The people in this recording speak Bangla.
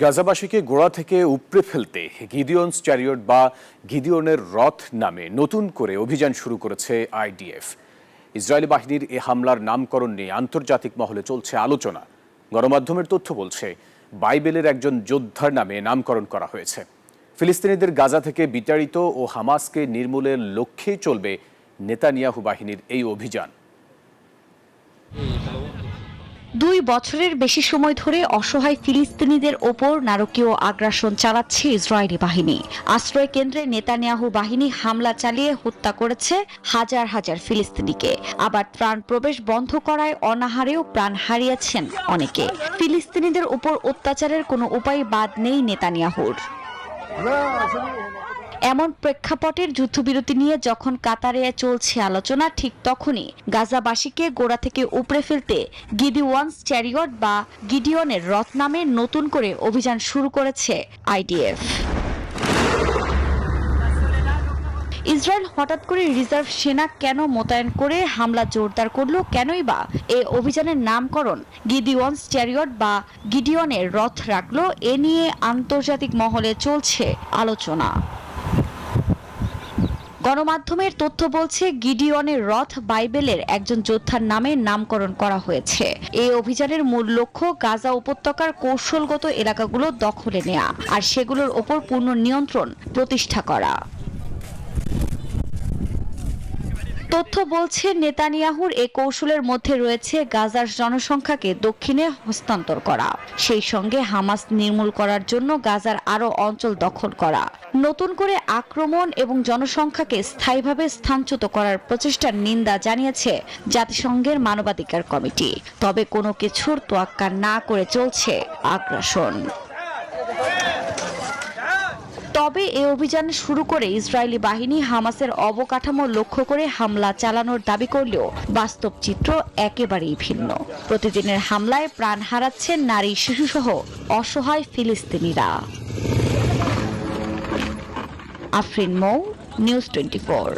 গাজাবাসীকে গোড়া থেকে উপড়ে ফেলতে গিডিয়নস চ্যারিয়ট বা গিডিয়নের রথ নামে নতুন করে অভিযান শুরু করেছে আইডিএফ। ইসরায়েলি বাহিনীর এ হামলার নামকরণ নিয়ে আন্তর্জাতিক মহলে চলছে আলোচনা। গণমাধ্যমের তথ্য বলছে বাইবেলের একজন যোদ্ধার নামে নামকরণ করা হয়েছে। ফিলিস্তিনিদের গাজা থেকে বিতাড়িত ও হামাসকে নির্মূলের লক্ষ্যেই চলবে নেতানিয়াহু বাহিনীর এই অভিযান। 2 বছরের বেশি সময় ধরে অসহায় ফিলিস্তিনিদের ওপর নারকীয় আগ্রাসন চালাচ্ছে ইসরায়েলি বাহিনী। আশ্রয় কেন্দ্রে নেতানিয়াহু বাহিনী হামলা চালিয়ে হত্যা করেছে হাজার হাজার ফিলিস্তিনিকে। আবার ত্রাণ প্রবেশ বন্ধ করায় অনাহারেও প্রাণ হারিয়েছেন অনেকে। ফিলিস্তিনিদের উপর অত্যাচারের কোনো উপায় বাদ নেই নেতানিয়াহুর। এমন প্রেক্ষাপটের যুদ্ধবিরতি নিয়ে যখন কাতারে চলছে আলোচনা, ঠিক তখনই গাজাবাসীকে গোড়া থেকে উপড়ে ফেলতে গিডিওয়ানস চ্যারিয়ট বা গিডিয়নের রথ নামে নতুন করে অভিযান শুরু করেছে আইডিএফ। ইসরায়েল হঠাৎ করে রিজার্ভ সেনা কেন মোতায়েন করে হামলা জোরদার করলো, কেনই বা এই অভিযানের নামকরণ গিডিওয়ানস চ্যারিয়ট বা গিডিয়নের রথ রাখলো, এ নিয়ে আন্তর্জাতিক মহলে চলছে আলোচনা। গণমাধ্যমের তথ্য বলছে গিডিয়নের রথ বাইবেলের একজন যোদ্ধার নামে নামকরণ করা হয়েছে। এই অভিযানের মূল লক্ষ্য গাজা উপত্যকার কৌশলগত এলাকাগুলো দখলে নেওয়া আর সেগুলোর ওপর পূর্ণ নিয়ন্ত্রণ প্রতিষ্ঠা করা। তথ্য বলছে নেতানিয়াহুর এই কৌশলের মধ্যে রয়েছে গাজার জনসংখ্যাকে দক্ষিণে হস্তান্তর করা, সেই সঙ্গে হামাস নির্মূল করার জন্য গাজার আরও অঞ্চল দখল করা, নতুন করে আক্রমণ এবং জনসংখ্যাকে স্থায়ীভাবে স্থানচ্যুত করার প্রচেষ্টার নিন্দা জানিয়েছে জাতিসংঘের মানবাধিকার কমিটি। তবে কোনো কিছুর তোয়াক্কা না করে চলছে আগ্রাসন। তবে এই অভিযান শুরু করে ইসরায়েলি বাহিনী হামাসের অবকাঠামো লক্ষ্য করে হামলা চালানোর দাবি করলেও বাস্তব চিত্র একেবারেই ভিন্ন। প্রতিদিনের হামলায় প্রাণ হারাচ্ছেন নারী, শিশুসহ অসহায় ফিলিস্তিনিরা। আফরিন মৌ, নিউজ 24।